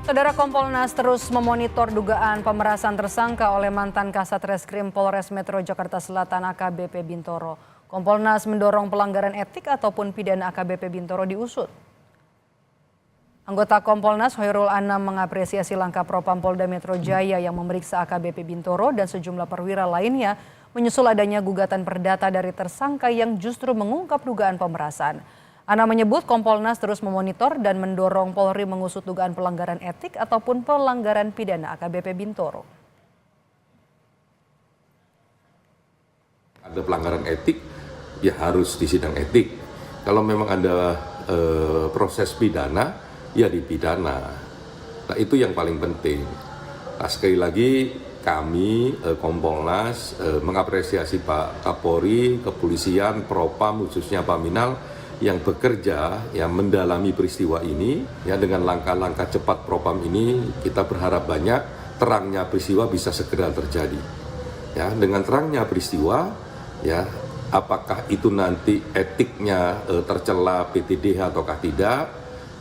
Saudara, Kompolnas terus memonitor dugaan pemerasan tersangka oleh mantan Kasat Reskrim Polres Metro Jakarta Selatan AKBP Bintoro. Kompolnas mendorong pelanggaran etik ataupun pidana AKBP Bintoro diusut. Anggota Kompolnas Hoirul Anam mengapresiasi langkah Propam Polda Metro Jaya yang memeriksa AKBP Bintoro dan sejumlah perwira lainnya menyusul adanya gugatan perdata dari tersangka yang justru mengungkap dugaan pemerasan. Anam menyebut Kompolnas terus memonitor dan mendorong Polri mengusut dugaan pelanggaran etik ataupun pelanggaran pidana AKBP Bintoro. Ada pelanggaran etik, ya harus di sidang etik. Kalau memang ada proses pidana, ya dipidana. Nah, itu yang paling penting. Nah, sekali lagi kami Kompolnas mengapresiasi Pak Kapolri, Kepolisian, Propam, khususnya Paminal yang bekerja yang mendalami peristiwa ini. Ya, dengan langkah-langkah cepat Propam ini kita berharap banyak terangnya peristiwa bisa segera terjadi. Ya, dengan terangnya peristiwa, ya apakah itu nanti etiknya tercela PTDH ataukah tidak,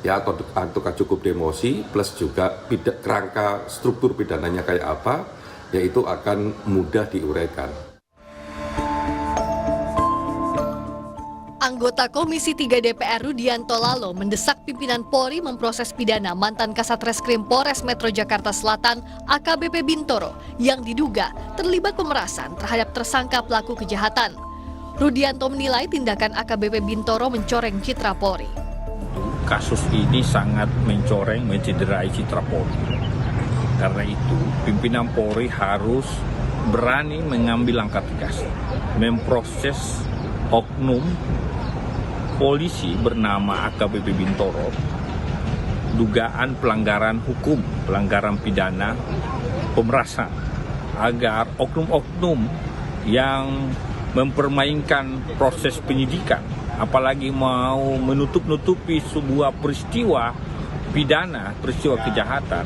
ya ataukah cukup demosi, plus juga kerangka struktur pidananya kayak apa, ya itu akan mudah diuraikan. Anggota Komisi 3 DPR Rudianto Lalo mendesak pimpinan Polri memproses pidana mantan Kasat Reskrim Polres Metro Jakarta Selatan AKBP Bintoro yang diduga terlibat pemerasan terhadap tersangka pelaku kejahatan. Rudianto menilai tindakan AKBP Bintoro mencoreng citra Polri. Kasus ini sangat mencoreng, mencederai citra Polri. Karena itu, pimpinan Polri harus berani mengambil langkah tegas, memproses oknum polisi bernama AKBP Bintoro, dugaan pelanggaran hukum, pelanggaran pidana, pemerasan, agar oknum-oknum yang mempermainkan proses penyidikan, apalagi mau menutup-nutupi sebuah peristiwa pidana, peristiwa kejahatan,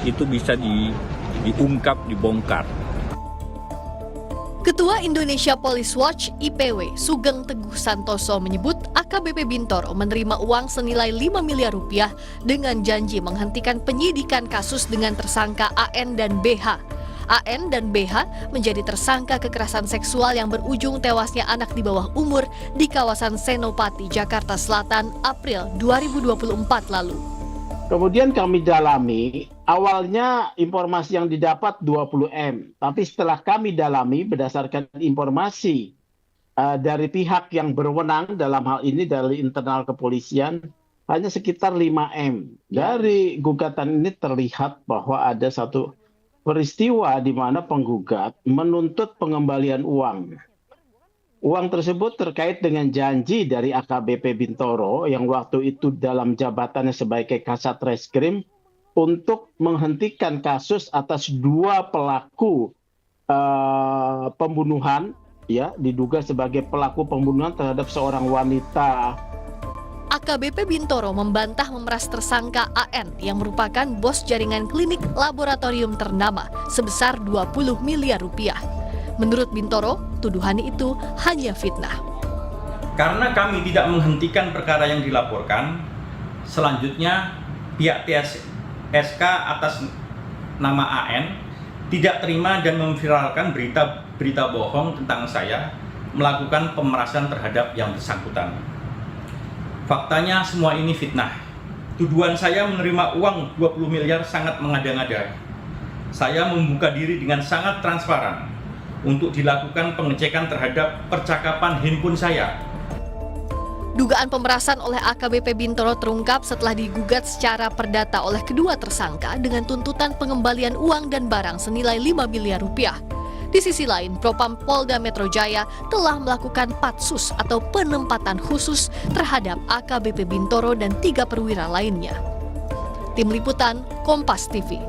itu bisa diungkap, dibongkar. Ketua Indonesia Police Watch (IPW) Sugeng Teguh Santoso menyebut AKBP Bintoro menerima uang senilai 5 miliar rupiah dengan janji menghentikan penyidikan kasus dengan tersangka AN dan BH. AN dan BH menjadi tersangka kekerasan seksual yang berujung tewasnya anak di bawah umur di kawasan Senopati, Jakarta Selatan, April 2024 lalu. Kemudian kami dalami, awalnya informasi yang didapat 20M. Tapi setelah kami dalami berdasarkan informasi dari pihak yang berwenang dalam hal ini dari internal kepolisian, hanya sekitar 5M. Dari gugatan ini terlihat bahwa ada satu peristiwa di mana penggugat menuntut pengembalian uang. Uang tersebut terkait dengan janji dari AKBP Bintoro yang waktu itu dalam jabatannya sebagai Kasat Reskrim untuk menghentikan kasus atas 2 pelaku pembunuhan, ya diduga sebagai pelaku pembunuhan terhadap seorang wanita. AKBP Bintoro membantah memeras tersangka AN yang merupakan bos jaringan klinik laboratorium ternama sebesar 20 miliar rupiah. Menurut Bintoro, tuduhan itu hanya fitnah. Karena kami tidak menghentikan perkara yang dilaporkan, selanjutnya pihak TSK atas nama AN tidak terima dan memviralkan berita bohong tentang saya melakukan pemerasan terhadap yang bersangkutan. Faktanya semua ini fitnah. Tuduhan saya menerima uang 20 miliar sangat mengada-ngada. Saya membuka diri dengan sangat transparan untuk dilakukan pengecekan terhadap percakapan handphone saya. Dugaan pemerasan oleh AKBP Bintoro terungkap setelah digugat secara perdata oleh kedua tersangka dengan tuntutan pengembalian uang dan barang senilai 5 miliar rupiah. Di sisi lain, Propam Polda Metro Jaya telah melakukan patsus atau penempatan khusus terhadap AKBP Bintoro dan 3 perwira lainnya. Tim Liputan, Kompas TV.